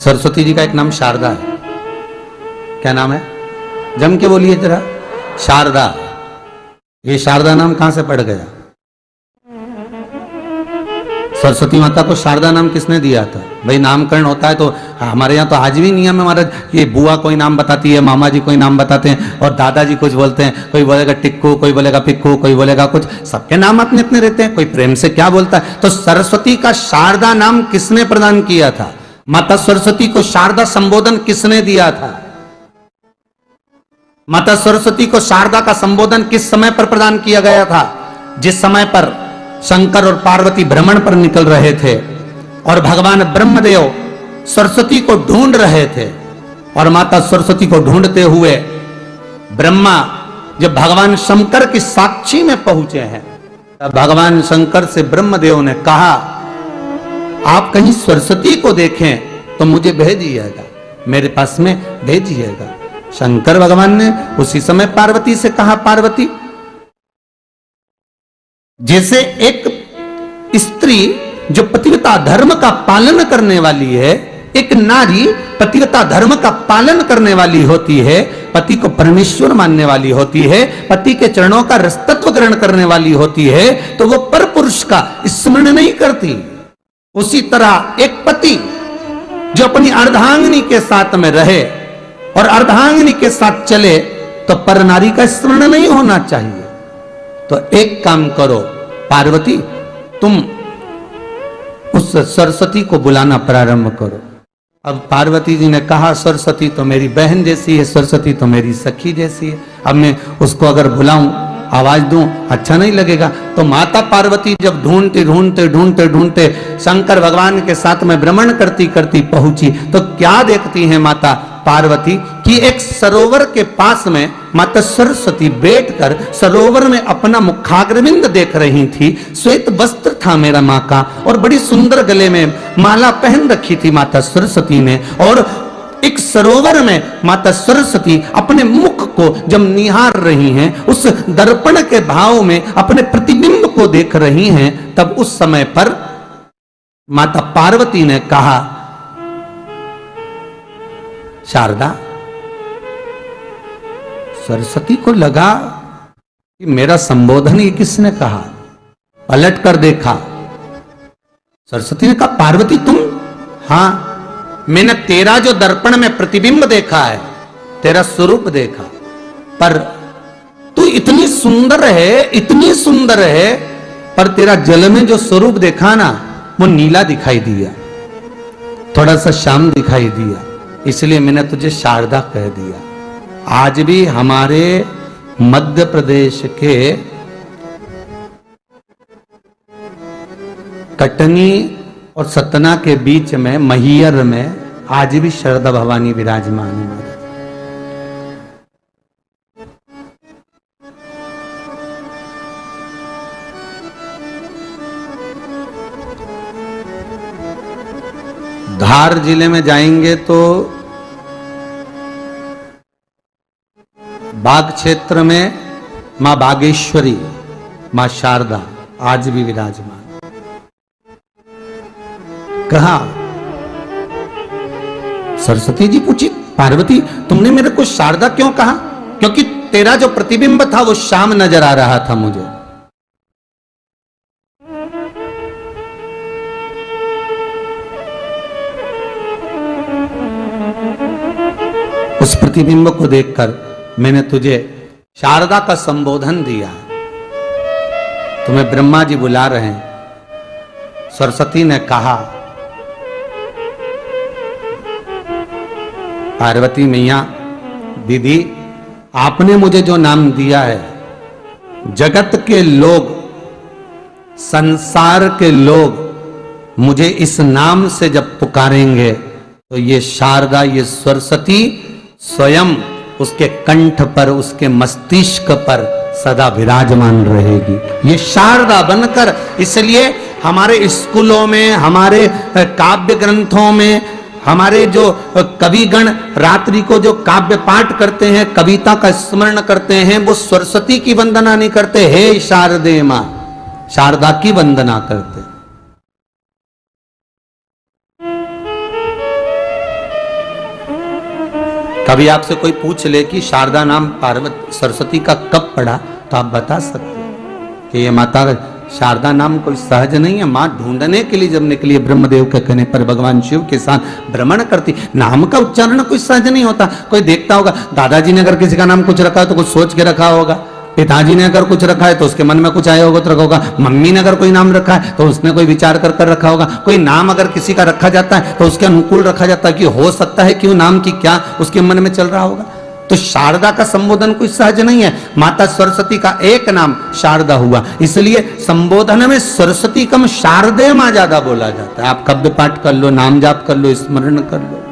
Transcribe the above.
सरस्वती जी का एक नाम शारदा है। क्या नाम है? जम के बोलिए जरा। शारदा। ये शारदा नाम कहां से पड़ गया? सरस्वती माता को शारदा नाम किसने दिया था? भाई नामकरण होता है तो हमारे यहाँ तो आज भी नियम है हमारा, ये बुआ कोई नाम बताती है, मामा जी कोई नाम बताते हैं और दादाजी कुछ बोलते हैं, कोई बोलेगा टिक्कू, कोई बोलेगा पिक्कू, कोई बोलेगा कुछ, सबके नाम अपने अपने रहते हैं, कोई प्रेम से क्या बोलता है। तो सरस्वती का शारदा नाम किसने प्रदान किया था? माता सरस्वती को शारदा संबोधन किसने दिया था? माता सरस्वती को शारदा का संबोधन किस समय पर प्रदान किया गया था? जिस समय पर शंकर और पार्वती भ्रमण पर निकल रहे थे और भगवान ब्रह्मदेव सरस्वती को ढूंढ रहे थे, और माता सरस्वती को ढूंढते हुए ब्रह्मा जब भगवान शंकर की साक्षी में पहुंचे हैं, तब भगवान शंकर से ब्रह्मदेव ने कहा, आप कहीं सरस्वती को देखें तो मुझे भेजिएगा, मेरे पास में भेजिएगा। शंकर भगवान ने उसी समय पार्वती से कहा, पार्वती, जैसे एक स्त्री जो पतिव्रता धर्म का पालन करने वाली है, एक नारी पतिव्रता धर्म का पालन करने वाली होती है, पति को परमेश्वर मानने वाली होती है, पति के चरणों का रसतत्व ग्रहण करने वाली होती है, तो वो पर पुरुष का स्मरण नहीं करती। उसी तरह एक पति जो अपनी अर्धांगिनी के साथ में रहे और अर्धांगिनी के साथ चले, तो पर नारी का स्मरण नहीं होना चाहिए। तो एक काम करो पार्वती, तुम उस सरस्वती को बुलाना प्रारंभ करो। अब पार्वती जी ने कहा, सरस्वती तो मेरी बहन जैसी है, सरस्वती तो मेरी सखी जैसी है, अब मैं उसको अगर बुलाऊं, आवाज दूं, अच्छा नहीं लगेगा। तो माता पार्वती जब ढूंढते ढूंढते ढूंढते ढूंढते शंकर भगवान के साथ में भ्रमण करती करती पहुंची, तो क्या देखती हैं माता पार्वती कि एक सरोवर के पास में माता सरस्वती बैठकर सरोवर में अपना मुखाग्रविंद देख रही थी। श्वेत वस्त्र था मेरा माँ का, और बड़ी सुंदर गले में माला पहन रखी थी माता सरस्वती ने, और एक सरोवर में माता सरस्वती अपने मुख को जब निहार रही हैं, उस दर्पण के भाव में अपने प्रतिबिंब को देख रही हैं, तब उस समय पर माता पार्वती ने कहा, शारदा, सरस्वती को लगा कि मेरा संबोधन ये किसने कहा, पलट कर देखा। सरस्वती ने कहा, पार्वती तुम? हाँ, मैंने तेरा जो दर्पण में प्रतिबिंब देखा है, तेरा स्वरूप देखा, पर तू इतनी सुंदर है, इतनी सुंदर है, पर तेरा जल में जो स्वरूप देखा ना, वो नीला दिखाई दिया, थोड़ा सा श्याम दिखाई दिया, इसलिए मैंने तुझे शारदा कह दिया। आज भी हमारे मध्य प्रदेश के कटनी और सतना के बीच में मैहर में आज भी शारदा भवानी विराजमान है। धार जिले में जाएंगे तो बाग क्षेत्र में मां बागेश्वरी, मां शारदा आज भी विराजमान। कहा, सरस्वती जी पूछी, पार्वती तुमने मेरे को शारदा क्यों कहा? क्योंकि तेरा जो प्रतिबिंब था वो श्याम नजर आ रहा था मुझे। उस प्रतिबिंब को देखकर मैंने तुझे शारदा का संबोधन दिया। तुम्हें ब्रह्मा जी बुला रहे हैं। सरस्वती ने कहा, पार्वती मैया, दीदी, आपने मुझे जो नाम दिया है, जगत के लोग, संसार के लोग मुझे इस नाम से जब पुकारेंगे, तो ये शारदा, ये सरस्वती स्वयं उसके कंठ पर, उसके मस्तिष्क पर सदा विराजमान रहेगी, ये शारदा बनकर। इसलिए हमारे स्कूलों में, हमारे काव्य ग्रंथों में, हमारे जो कविगण रात्रि को जो काव्य पाठ करते हैं, कविता का स्मरण करते हैं, वो सरस्वती की वंदना नहीं करते, हे शारदे मां, शारदा की वंदना करते। कभी आपसे कोई पूछ ले कि शारदा नाम पार्वती सरस्वती का कब पड़ा, तो आप बता सकते हो कि ये माता शारदा नाम कोई सहज नहीं है। मां ढूंढने के लिए जब निकली ब्रह्मदेव के कहने पर भगवान शिव के साथ भ्रमण करती। नाम का उच्चारण कोई सहज नहीं होता। कोई देखता होगा, दादाजी ने अगर किसी का नाम कुछ रखा है तो कुछ सोच के रखा होगा, पिताजी ने अगर कुछ रखा है तो उसके मन में कुछ आया होगा तो रखा होगा, मम्मी ने अगर कोई नाम रखा है तो उसने कोई विचार कर कर रखा होगा। कोई नाम अगर किसी का रखा जाता है तो उसके अनुकूल रखा जाता है कि हो सकता है कि वो नाम की क्या उसके मन में चल रहा होगा। तो शारदा का संबोधन कोई सहज नहीं है। माता सरस्वती का एक नाम शारदा हुआ, इसलिए संबोधन में सरस्वती कम शारदे मां ज्यादा बोला जाता है। आप कब्द पाठ कर लो, नाम जाप कर लो, स्मरण कर लो।